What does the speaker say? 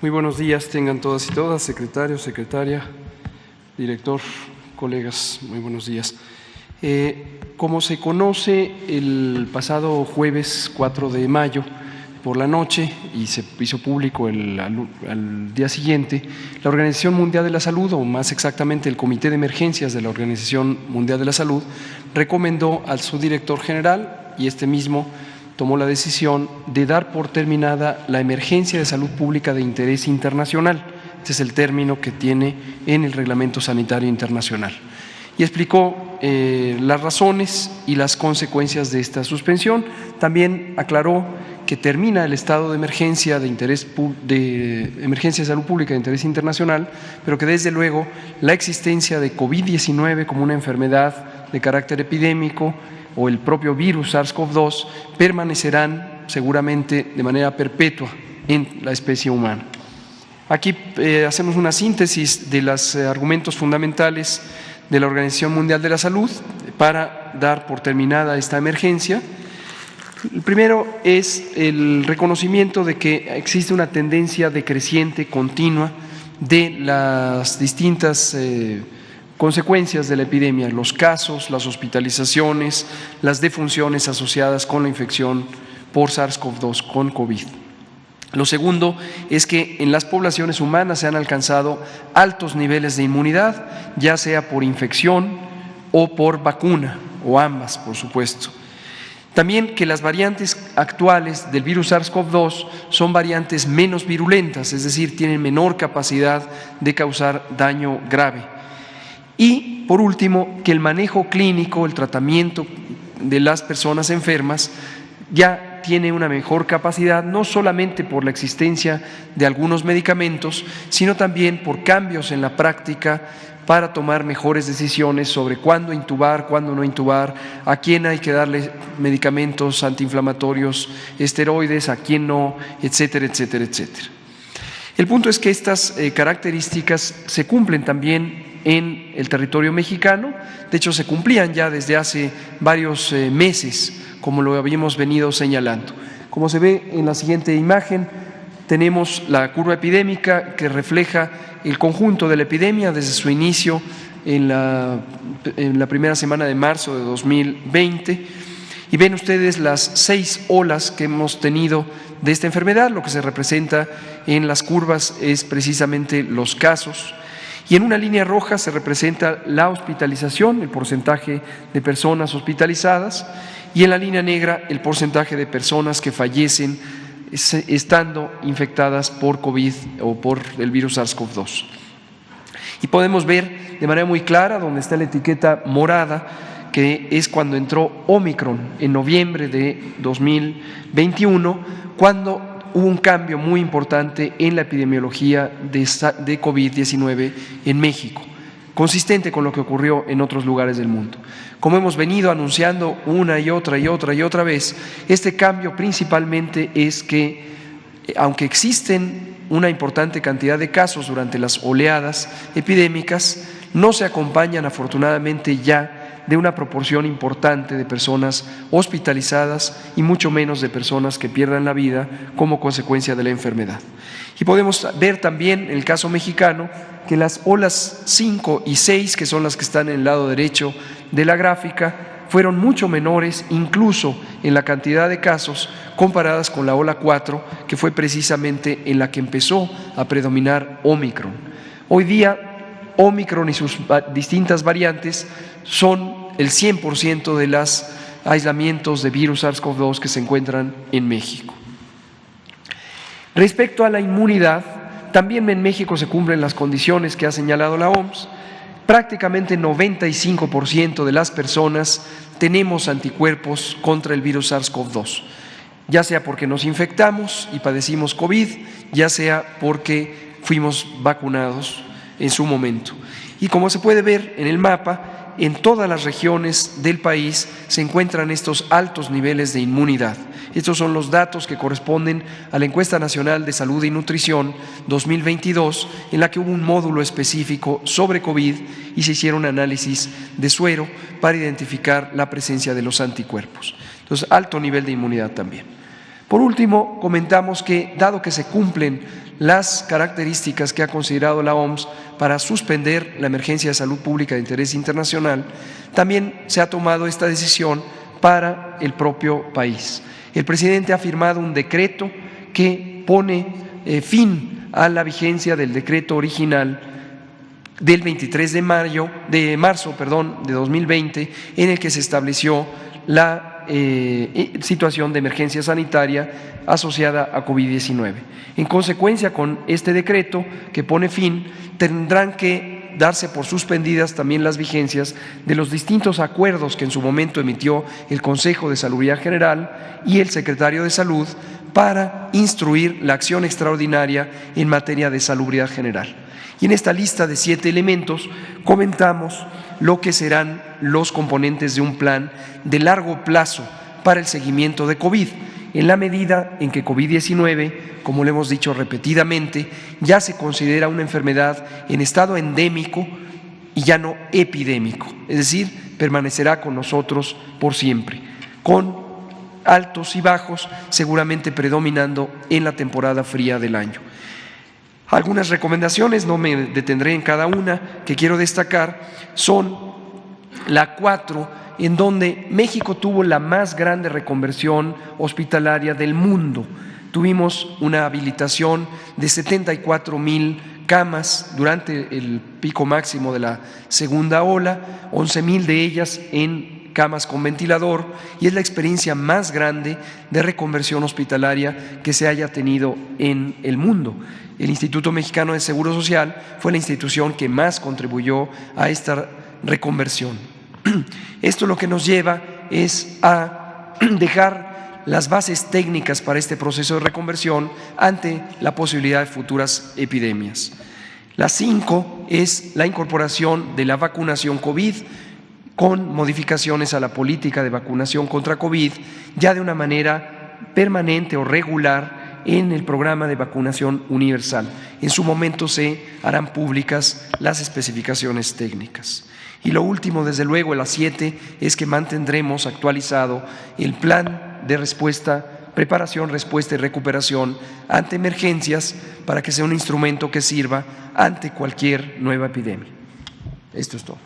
Muy buenos días, tengan todas y todas, secretario, secretaria, director, colegas, muy buenos días. Como se conoce, el pasado jueves 4 de mayo por la noche y se hizo público al día siguiente, la Organización Mundial de la Salud, o más exactamente el Comité de Emergencias de la Organización Mundial de la Salud, recomendó al subdirector general y este mismo tomó la decisión de dar por terminada la emergencia de salud pública de interés internacional. Este es el término que tiene en el Reglamento Sanitario Internacional. Y explicó las razones y las consecuencias de esta suspensión. También aclaró que termina el estado de emergencia emergencia de salud pública de interés internacional, pero que desde luego la existencia de COVID-19 como una enfermedad de carácter epidémico o el propio virus SARS-CoV-2 permanecerán seguramente de manera perpetua en la especie humana. Aquí hacemos una síntesis de los argumentos fundamentales de la Organización Mundial de la Salud para dar por terminada esta emergencia. El primero es el reconocimiento de que existe una tendencia decreciente continua de las distintas consecuencias de la epidemia, los casos, las hospitalizaciones, las defunciones asociadas con la infección por SARS-CoV-2, con COVID. Lo segundo es que en las poblaciones humanas se han alcanzado altos niveles de inmunidad, ya sea por infección o por vacuna, o ambas, por supuesto. También que las variantes actuales del virus SARS-CoV-2 son variantes menos virulentas, es decir, tienen menor capacidad de causar daño grave. Y, por último, que el manejo clínico, el tratamiento de las personas enfermas ya tiene una mejor capacidad, no solamente por la existencia de algunos medicamentos, sino también por cambios en la práctica para tomar mejores decisiones sobre cuándo intubar, cuándo no intubar, a quién hay que darle medicamentos antiinflamatorios, esteroides, a quién no, etcétera, etcétera, etcétera. El punto es que estas características se cumplen también en el territorio mexicano, de hecho se cumplían ya desde hace varios meses, como lo habíamos venido señalando. Como se ve en la siguiente imagen, tenemos la curva epidémica que refleja el conjunto de la epidemia desde su inicio en la primera semana de marzo de 2020, y ven ustedes las 6 olas que hemos tenido de esta enfermedad. Lo que se representa en las curvas es precisamente los casos, y en una línea roja se representa la hospitalización, el porcentaje de personas hospitalizadas, y en la línea negra el porcentaje de personas que fallecen estando infectadas por COVID o por el virus SARS-CoV-2. Y podemos ver de manera muy clara donde está la etiqueta morada, que es cuando entró Omicron en noviembre de 2021, cuando hubo un cambio muy importante en la epidemiología de COVID-19 en México, consistente con lo que ocurrió en otros lugares del mundo. Como hemos venido anunciando una y otra vez, este cambio principalmente es que, aunque existen una importante cantidad de casos durante las oleadas epidémicas, no se acompañan afortunadamente ya de una proporción importante de personas hospitalizadas y mucho menos de personas que pierdan la vida como consecuencia de la enfermedad. Y podemos ver también en el caso mexicano que las olas 5 y 6, que son las que están en el lado derecho de la gráfica, fueron mucho menores incluso en la cantidad de casos comparadas con la ola 4, que fue precisamente en la que empezó a predominar Omicron. Hoy día Omicron y sus distintas variantes son el 100% de los aislamientos de virus SARS-CoV-2 que se encuentran en México. Respecto a la inmunidad, también en México se cumplen las condiciones que ha señalado la OMS. Prácticamente 95% de las personas tenemos anticuerpos contra el virus SARS-CoV-2, ya sea porque nos infectamos y padecimos COVID, ya sea porque fuimos vacunados en su momento. Y como se puede ver en el mapa, en todas las regiones del país se encuentran estos altos niveles de inmunidad. Estos son los datos que corresponden a la Encuesta Nacional de Salud y Nutrición 2022, en la que hubo un módulo específico sobre COVID y se hicieron análisis de suero para identificar la presencia de los anticuerpos. Entonces, alto nivel de inmunidad también. Por último, comentamos que, dado que se cumplen las características que ha considerado la OMS para suspender la emergencia de salud pública de interés internacional, también se ha tomado esta decisión para el propio país. El presidente ha firmado un decreto que pone fin a la vigencia del decreto original del 23 de marzo de 2020, en el que se estableció la situación de emergencia sanitaria asociada a COVID-19. En consecuencia, con este decreto que pone fin, tendrán que darse por suspendidas también las vigencias de los distintos acuerdos que en su momento emitió el Consejo de Salubridad General y el Secretario de Salud para instruir la acción extraordinaria en materia de salubridad general. Y en esta lista de 7 elementos comentamos lo que serán los componentes de un plan de largo plazo para el seguimiento de COVID, en la medida en que COVID-19, como lo hemos dicho repetidamente, ya se considera una enfermedad en estado endémico y ya no epidémico, es decir, permanecerá con nosotros por siempre, con altos y bajos seguramente predominando en la temporada fría del año. Algunas recomendaciones, no me detendré en cada una, que quiero destacar, son la 4, en donde México tuvo la más grande reconversión hospitalaria del mundo. Tuvimos una habilitación de 74,000 camas durante el pico máximo de la segunda ola, 11,000 de ellas en camas con ventilador, y es la experiencia más grande de reconversión hospitalaria que se haya tenido en el mundo. El Instituto Mexicano de Seguro Social fue la institución que más contribuyó a esta reconversión. Esto lo que nos lleva es a dejar las bases técnicas para este proceso de reconversión ante la posibilidad de futuras epidemias. La 5 es la incorporación de la vacunación COVID con modificaciones a la política de vacunación contra COVID, ya de una manera permanente o regular en el programa de vacunación universal. En su momento se harán públicas las especificaciones técnicas. Y lo último, desde luego, la 7, es que mantendremos actualizado el plan de respuesta, preparación, respuesta y recuperación ante emergencias para que sea un instrumento que sirva ante cualquier nueva epidemia. Esto es todo.